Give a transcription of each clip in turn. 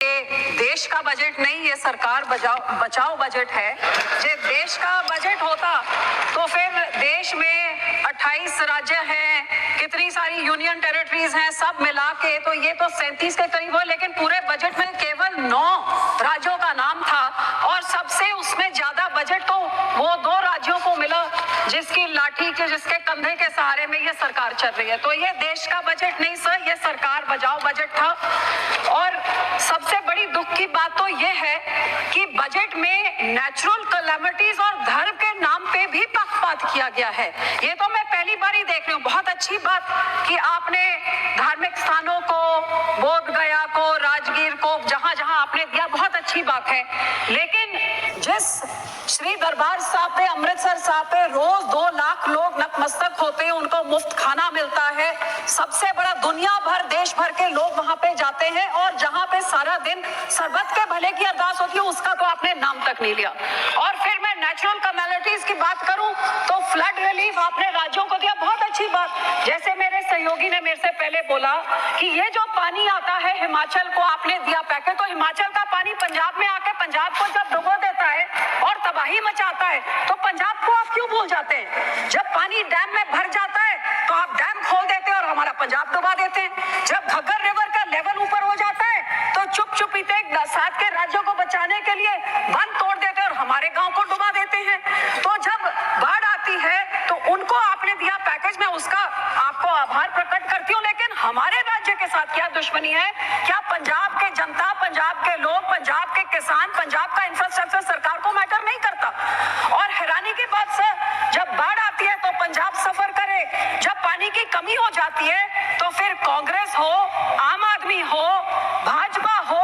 देश का बजट नहीं, ये सरकार बचाओ बजट है। जे देश का बजट होता तो फिर देश में 28 राज्य हैं, कितनी सारी यूनियन टेरिटरीज हैं, सब मिला के तो ये तो 37 के करीब हो, लेकिन पूरे बजट में केवल 9 राज्यों का नाम था और सबसे उसमें ज्यादा बजट तो वो 2 राज्यों को मिला जिसकी लाठी के, जिसके कंधे के सहारे में ये सरकार चल रही है। तो ये देश का बजट नहीं सर, ये सरकार बचाओ बजट था। और सबसे बड़ी दुख की बात तो ये है कि बजट में नेचुरल कैलेमिटीज और धर्म के नाम पे भी पक्षपात किया गया है। ये तो मैं पहली बार ही देख रही हूँ। बहुत अच्छी बात कि आपने धार्मिक स्थानों को, बोध गया को, राजगीर को, जहां जहां आपने दिया, बहुत अच्छी बात है। लेकिन जिस श्री दरबार साहब पे, अमृतसर साहब पे रोज 2 लाख लोग नतमस्तक होते हैं, उनको मुफ्त खाना मिलता है, सबसे बड़ा दुनिया भर, देश भर के लोग वहां पे जाते हैं और जहां पे सारा दिन सरबत के भले की अरदास होती है, उसका तो आपने नाम तक नहीं लिया। और फिर मैं नेचुरल कैलेमिटीज की बात करूं तो फ्लड रिलीफ आपने राज्यों को दिया, बहुत अच्छी बात। जैसे मेरे सहयोगी ने मेरे से पहले बोला कि ये जो पानी आता है हिमाचल को आपने दिया पैकेज, तो हिमाचल का पानी पंजाब में आके पंजाब को जब डुबो देता है और तबाही मचाता है, तो पंजाब को आप क्यों भूल जाते हैं? जब पानी डैम में भर जाता है तो आप डैम खोल देते हैं और हमारा पंजाब डुबा देते हैं। जब घग्गर रिवर का लेवल ऊपर हो जाता है तो चुप-चुपीते 7 के राज्यों को बचाने के लिए बंद तोड़ देते हैं और हमारे गांव को डुबा देते हैं। तो जब बाढ़ आती है तो उनको आपने दिया पैकेज, में उसका आपको आभार प्रकट करती हूँ, लेकिन हमारे राज्य के साथ क्या दुश्मनी है? क्या पंजाब के जनता, पंजाब के लोग, पंजाब के किसान, पंजाब का इंफ्रास्ट्रक्चर सरकार को मैटर नहीं करता? और हैरानी की बात सर, जब बाढ़ आती है तो पंजाब सफर करे, जब पानी की कमी हो जाती है तो फिर कांग्रेस हो, आम आदमी हो, भाजपा हो,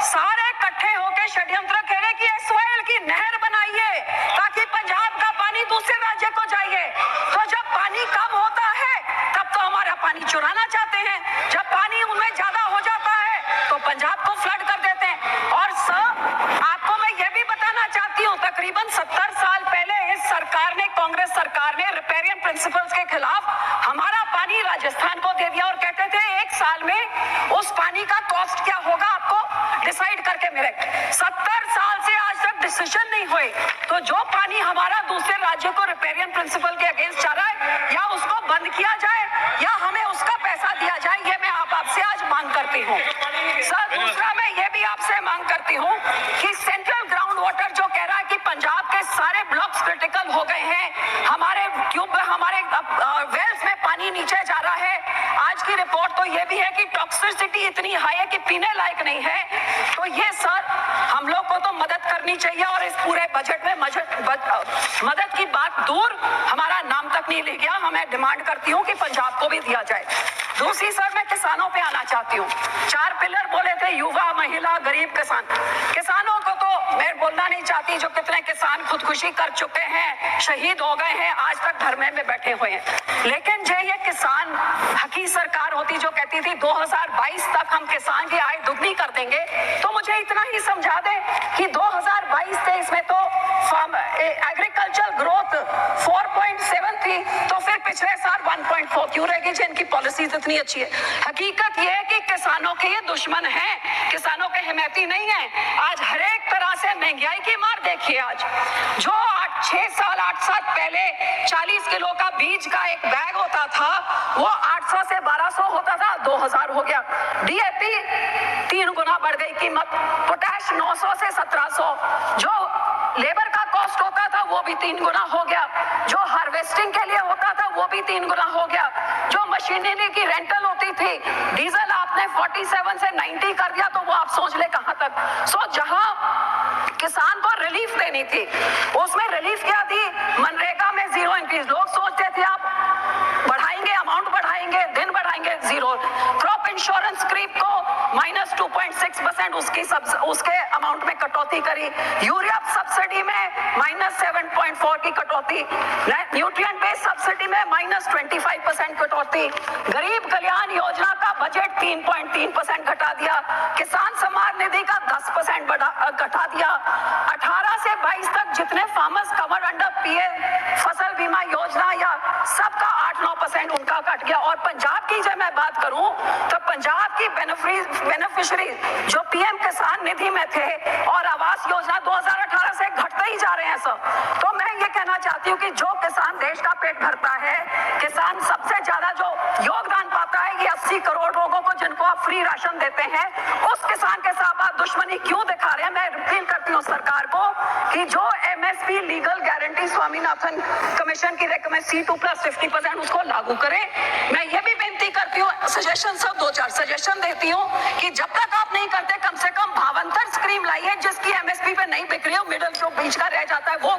सारे इकट्ठे होकर षड्यंत्र खेले कि एसवाईएल की नहर बनाइए ताकि पंजाब का पानी दूसरे राज्य को जाइए। तो जब पानी कम होता है तब तो हमारा पानी चुराना चाहते हैं, जब पानी उनमें ज्यादा हो जाता है तो पंजाब को फ्लड कर देते हैं। और सर आपको मैं ये भी बताना चाहती हूँ, तकरीबन 70 साल पहले इस सरकार ने, कांग्रेस सरकार ने रिपेरियन प्रिंसिपल्स के खिलाफ हमारा पानी राजस्थान को दे दिया और कहते थे 1 साल में उस पानी का कॉस्ट क्या होगा आपको डिसाइड करके मेरे। 70 साल से आज तक डिसीजन नहीं हुए। तो जो पानी हमारा दूसरे राज्य को रिपेरियन प्रिंसिपल के अगेंस्ट जा रहा है, या उसको बंद किया जाए या हमें उसका पैसा दिया जाए, ये मैं आपसे आज मांग करती हूँ। सर दूसरा मैं ये भी आपसे मांग करती हूँ कि सेंट्रल ग्राउंड वाटर जो कह रहा है कि पंजाब के सारे ब्लॉक्स क्रिटिकल हो गए हैं, हमारे ट्यूब, हमारे वेल्स में पानी नीचे जा रहा है। आज की रिपोर्ट तो ये भी है कि टॉक्सिसिटी इतनी हाई है कि पीने लायक नहीं है। तो ये सर हम लोग को तो मदद करनी चाहिए और इस पूरे बजट में मदद की बात दूर, हमारा नाम तक नहीं ले गया। मैं डिमांड करती हूँ कि पंजाब को भी दिया जाए। दूसरी सर मैं किसानों पे आना चाहती हूँ। 4 पिलर बोले थे, युवा, महिला, गरीब, किसान। किसानों को तो मैं बोलना नहीं चाहती, जो कितने किसान खुदकुशी कर चुके हैं, शहीद हो गए हैं, आज तक धरने में बैठे हुए हैं। लेकिन जो ये किसान हकी सरकार होती जो कहती थी 2022 तक हम किसान की आय दुगनी कर देंगे, तो मुझे इतना ही समझा दे कि 2022-23 में तो एग्रीकल्चर ग्रोथ 4.7 थी, तो फिर पिछले साल 1.4 क्यों रहेगी जिनकी पॉलिसीज इतनी अच्छी है? हकीकत यह है कि किसानों के ये दुश्मन हैं, किसानों के हिमायती नहीं है। आज हर एक तरह से महंगाई की मार देखिए। आज जो 8 साल पहले 40 किलो का बीज का एक बैग होता था, वो 800 से 1200 होता था, 2000 हो गया। डीएपी 3 गुना बढ़ गई कीमत, पोटैश 900 से 1700, जो लेबर का कॉस्ट होता था वो भी 3 गुना हो गया, जो हार्वेस्टिंग के लिए होता था वो भी 3 गुना हो गया, जो मशीनरी की रेंटल होती थी, डीजल आपने 47 से 90 कर दिया, तो वो आप सोच ले कहां तक। सो जहां किसान को रिलीफ देनी थी उसमें रिलीफ क्या दी? मनरेगा में 0 इंक्रीज। लोग सोचते थे आप बढ़ाएंगे, अमाउंट बढ़ाएंगे, दिन बढ़ाएंगे, 0। क्रॉप इंश्योरेंस क्रीप को -2.6% उसके अमाउंट में कटौती करी। यूरिया सब्सिडी में -7.4 की कटौती, न्यूट्रिएंट बेस्ड सब्सिडी में -25% कटौती, गरीब कल्याण योजना का बजट 3.3% घटा दिया, किसान सम्मान निधि का 10% घटा दिया। 18 से 22 तक जितने फार्मर्स कवर्ड अंडर पीएम फसल बीमा योजना या सबका 8-9% उनका कट गया। और पंजाब की जब मैं बात करूं तो पंजाब की बेनिफिशियरी जो पीएम किसान किसान निधि में थे और आवास योजना 2018 से घटते ही जा रहे हैं सब। तो मैं ये कहना चाहती हूँ कि जो किसान देश का पेट भरता है, किसान सबसे ज्यादा जो योगदान पाता है, ये 80 करोड़ लोगों को जिनको आप फ्री राशन देते हैं, उस किसान के साथ आप दुश्मनी क्यों दिखा रहे हैं? मैं अपील करती हूँ सरकार को कि जो MSP legal guarantee Swaminathan commission की रेकमेंड C2+50% उसको लागू करें। मैं ये भी बेनती करती हूँ, सजेशन सब 2-4 सजेशन देती हूँ कि जब तक आप नहीं करते कम से कम भावांतर स्कीम लाइए जिसकी एमएसपी पे नहीं बिक रही हो, मिडल जो बीच का रह जाता है वो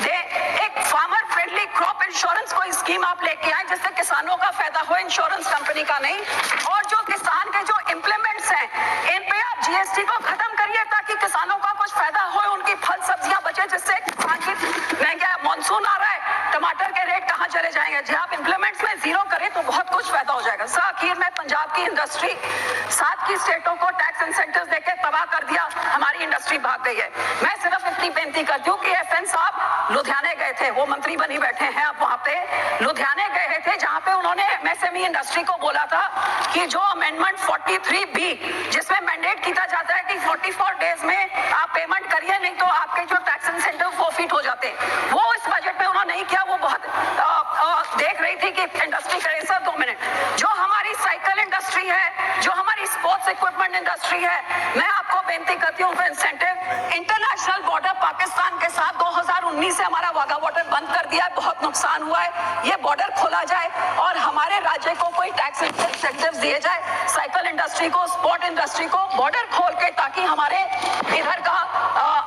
दे। एक फार्मर फ्रेंडली क्रॉप इंश्योरेंस कोई स्कीम आप लेके आए जिससे किसानों का फायदा हो, इंश्योरेंस कंपनी का नहीं। और जो किसान के जो इम्प्लीमेंट्स हैं इन पे आप जीएसटी को खत्म करिए ताकि किसानों का कुछ फायदा हो, उनकी फल सब्जियां बचे, जिससे किसान की महंगा मानसून आ रहा है, टमाटर के रेट कहाँ चले जाएंगे? जी आप इम्प्लीमेंट्स में जीरो करें तो बहुत कुछ फायदा हो जाएगा। सर आखिर में पंजाब की इंडस्ट्री 7 की स्टेटों को टैक्स इंसेंटिव देकर तबाह कर दिया, हमारी इंडस्ट्री भाग गई है। मैं सिर्फ इतनी बेनती करती हूँ कि FN साहब लुधियाने गए थे, वो मंत्री बनी बैठे हैं आप, वहां पे लुधियाने गए थे जहां पे उन्होंने MSME इंडस्ट्री को बोला था कि जो अमेंडमेंट 43B जिसमें मैंडेट किया जाता है कि 44 डेज में आप पेमेंट करिए, नहीं तो आपके जो टैक्स इंसेंटिव फोरफिट हो जाते हैं, वो इस बजट में उन्होंने नहीं किया। वो बहुत देख रही थी कि इंडस्ट्री करे। सर 2 मिनट, जो हमारी साइकिल इंडस्ट्री है, जो हमारी स्पोर्ट्स इक्विपमेंट इंडस्ट्री है, मैं आपको बेनती करती हूँ इंसेंटिव इंटरनेशनल बॉर्डर पाकिस्तान के साथ 2019 से हमारा वाघा बॉर्डर बंद कर दिया है, बहुत नुकसान हुआ है। ये बॉर्डर खोला जाए और हमारे राज्य को कोई टैक्स इंसेंटिव दिए जाए, साइकिल इंडस्ट्री को, स्पोर्ट इंडस्ट्री को बॉर्डर खोल के, ताकि हमारे इधर का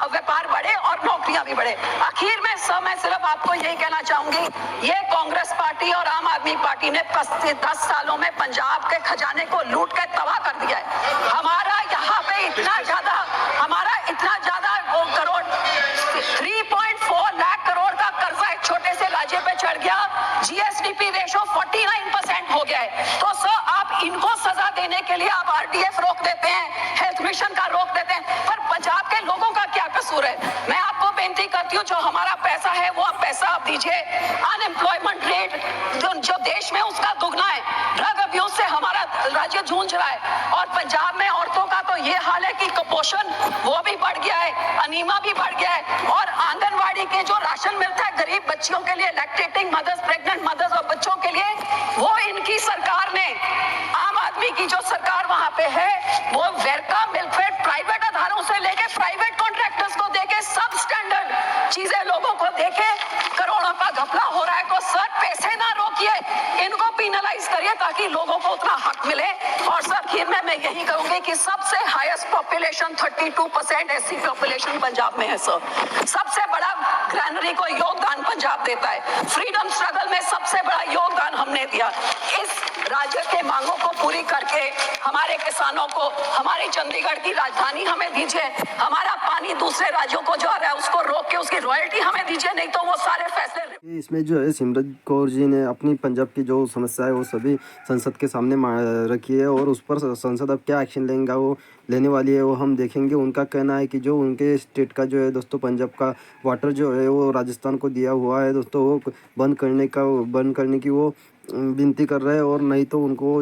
व्यापार बढ़े और नौकरियां भी बढ़े। आखिर में सर मैं सिर्फ आपको यही कहना चाहूंगी, ये कांग्रेस पार्टी और आम आदमी पार्टी ने 10 सालों में पंजाब के खजाने को लूट के तबाह कर दिया है। हमारा यहाँ पे इतना ज्यादा करोड़ 3.4 लाख करोड़ का कर्जा एक छोटे से राज्य पे चढ़ गया, GSDP रेशो 49% हो गया है। तो सर आप इनको सजा देने के लिए आप RDF रोक देते हैं, हेल्थ मिशन का रोक देते हैं, पर पंजाब के लोगों का क्या कसूर है? मैं आपको बेनती करती हूँ, जो हमारा पैसा है वो आप पैसा आप दीजिए। अनएम्प्लॉयमेंट रेट जो देश में उसका दुगना है, ड्रग अब्यूज से हमारा राज्य जूझ रहा है, और पंजाब में औरतों का तो ये हाल है कि कुपोषण वो भी बढ़ गया है, अनीमा भी बढ़ गया है, और आंगनवाड़ी के जो राशन मिलता है गरीब बच्चियों के लिए, लैक्टेटिंग मदर्स, प्रेग्नेंट मदर्स और बच्चों के लिए, वो इनकी सरकार ने, आम आदमी की जो सरकार वहां पे है, वो वेरका मिल्कफेड प्राइवेट आधारों से लेके प्राइवेट कॉन्ट्रैक्टर्स को देके सब स्टैंडर्ड चीजें लोगों को देके करोड़ों का घपला हो रहा है। तो सर पैसे ना रोकिए, इनको पिनलाइज करिए ताकि लोगों को उतना हक मिले। और सर आखिर में मैं यही कहूंगी कि सबसे highest population 32% SC population Punjab में है सर। सबसे बड़ा ग्रैनरी को योगदान पंजाब देता है, फ्रीडम स्ट्रगल में सबसे बड़ा योगदान हमने दिया। इस राज्य के मांगों को पूरी करके हमारे किसानों को हमारी चंडीगढ़ की राजधानी हमें दीजिए, हमारा पानी दूसरे राज्यों को जो आ रहा है उसको रोक के उसकी रॉयल्टी हमें दीजिए, नहीं तो वो सारे फैसले। इसमें जो है सिमरत कौर जी ने अपनी पंजाब की जो समस्या है वो सभी संसद के सामने रखी है, और उस पर संसद अब क्या एक्शन लेंगे वो लेने वाली है वो हम देखेंगे। उनका कहना है कि जो उनके स्टेट का जो है दोस्तों पंजाब का वाटर जो है वो राजस्थान को दिया हुआ है दोस्तों, वो बंद करने की वो विनती कर रहे हैं, और नहीं तो उनको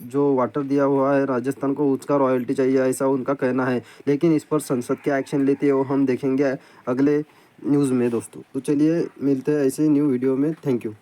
जो वाटर दिया हुआ है राजस्थान को उसका रॉयल्टी चाहिए, ऐसा उनका कहना है। लेकिन इस पर संसद क्या एक्शन लेती है वो हम देखेंगे अगले न्यूज़ में दोस्तों। तो चलिए मिलते हैं ऐसे न्यू वीडियो में। Thank you.